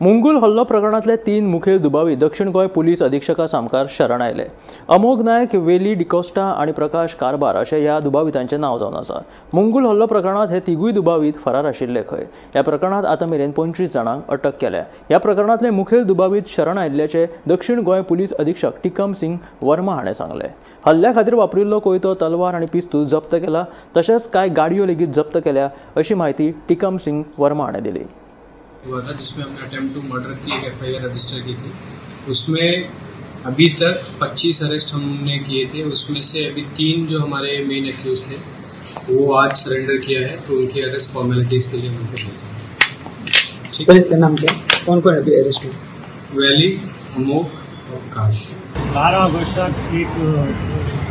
मुंगूल हल्लो प्रकरणातले 3 मुखेल दुबावी दक्षिण गोय पुलीस अधीक्षका सामकार शरण आयले। अमोघ नायक, वेली डिकोस्टा आणि प्रकाश कारबार अशे ह्या दुबावितांचे नाव जावन आसा। मुंगूल हल्लो प्रकरणात हे तिगूय दुबावीत फरार आशिल्ले खंय। ह्या प्रकरणात आता मेरेन 25 जाणांक अटक केल्या। ह्या प्रकरणातले मुखेल दुबावीत शरण आयिल्ल्याचे दक्षिण गोय पुलीस अधीक्षक टिकम सिंग वर्मा हाणें सांगले। हल्ल्या खातीर वापरिल्लो कोयतो, तलवार आणि पिस्तूल जप्त केला, तशेंच कांय गाडयो लेगीत जप्त केल्या अशी माहिती टिकम सिंग वर्मा हाणें दिली। हुआ था जिसमें हमने अटेम्प्ट टू मर्डर की एक FIR रजिस्टर की थी। उसमें अभी तक 25 अरेस्ट हमने किए थे। उसमें से अभी 3 जो हमारे मेन एक्यूज थे वो आज सरेंडर किया है, तो उनकी अरेस्ट फॉर्मेलिटीज के लिए हम उनको भेजेंगे। सर इनका नाम क्या है, कौन कौन अभी अरेस्ट हुए? वैली, अमोघ और प्रकाश। 12 ऑगस्टाक एक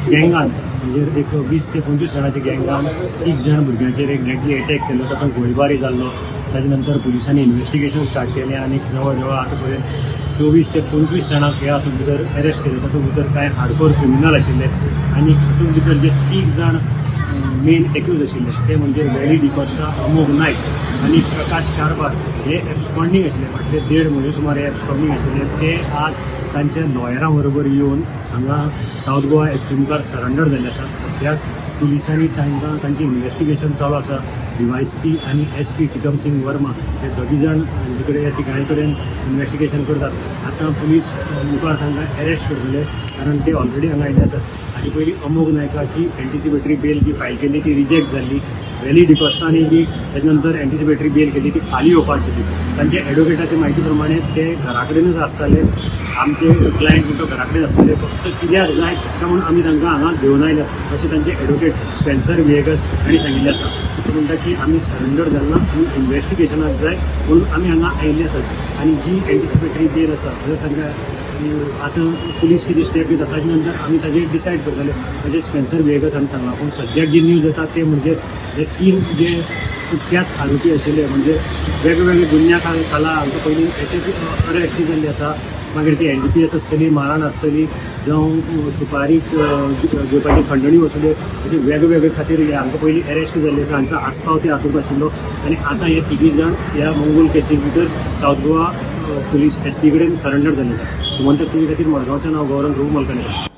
गँगान म्हणजे एक 20 ते 25 जणांच्या गँगान 3 जण भुरग्यांचेर एक डेडली अटॅक केलो, तातूंत गोळीबारी जाल्लो। ताजे नंतर पुलिसांनी इन्व्हेस्टिगेशन स्टार्ट केलें आणि जवळ जवळ आता पर्यंत 24 ते 25 जणांक ह्या हातूंत भितर अरेस्ट केले। तातूंत भितर कांय हार्डकोर क्रिमिनल आशिल्ले आणि हातूंत भितर जे 3 जण मेन एक्यूज आशिल्ले ते म्हणजे वेली डिकोस्टा, अमोघ नायक आणि प्रकाश कारबार हे एब्सकॉन्डिंग आशिल्ले। फाटले 1.5 म्हयने सुमार एब्सकॉन्डिंग आशिल्ले। ते आज तांच्या लॉयरां बरोबर येवन हांगा साऊथ गोवा SP मुखार सरेंडर जाल्ले आसात। सद्याक पुलिसांनी तांकां तांचें इन्व्हेस्टिगेशन चालू आसा। DYSP आणि SP टिकम सिंग वर्मा हे 2 जण हांचे कडेन ह्या तिगांय कडेन इन्व्हेस्टिगेशन करतात। आतां पुलीस मुखार तांकां अरेस्ट करतले, कारण ते ऑलरेडी हांगा आयिल्ले आसात। हाचे पयलीं अमोघ नायकाची एंटिसिपेटरी बेल जी फायल केल्ली ती रिजेक्ट जाल्ली। वेली डिकोस्टानी बी ताजे नंतर एंटिसिपेटरी बेल केल्ली, ती फाल्यां येवपाक आशिल्ली। तांचे एडवोकेटाचे म्हायती प्रमाणे ते घरा कडेनच आसताले, आमचे क्लायंट म्हणटा घरा कडेन आसताले, फक्त कित्याक जाय काय म्हणून आमी तांकां हांगा घेवन आयल्या अशें तांचे एडवोकेट स्पेन्सर विएगस हांणी सांगिल्लें आसा। ते म्हणटा की आमी सरेंडर जालना, आमी इन्व्हेस्टिगेशनाक जाय म्हणून आमी हांगा आयिल्ले आसात। आनी जी एंटिसिपेटरी बेल आसा जर तांकां आतां पुलीस कितें स्टेप घेता ताजे नंतर आमी ताजेर डिसायड करतले अशें स्पेन्सर विएगस हांणी सांगलां। पूण सद्याक जी न्यूज येता ते म्हणजे हे 3 जे कुख्यात आरोपी आशिल्ले म्हणजे वेगवेगळे गुन्ह्या खाला हांकां पयलीं अरेस्ट जाल्ली आसा, मागीर ती NDPS आसतली, मारहाण आसतली, जावं सुपारी घेवपाची खंडणी वसुली, अशे वेगवेगळे खातीर हांकां पयलीं अरेस्ट जाल्ली आसा। हांचो आस्पाव ते हातूंत आशिल्लो आनी आतां हे 3 जण ह्या मुंगूल केसी भितर साऊथ गोवा पुलीस SP कडेन सरेंडर जाल्ले आसा। म्हणटा तुजे खातीर मडगांवचें नांव गौरव मलकानी।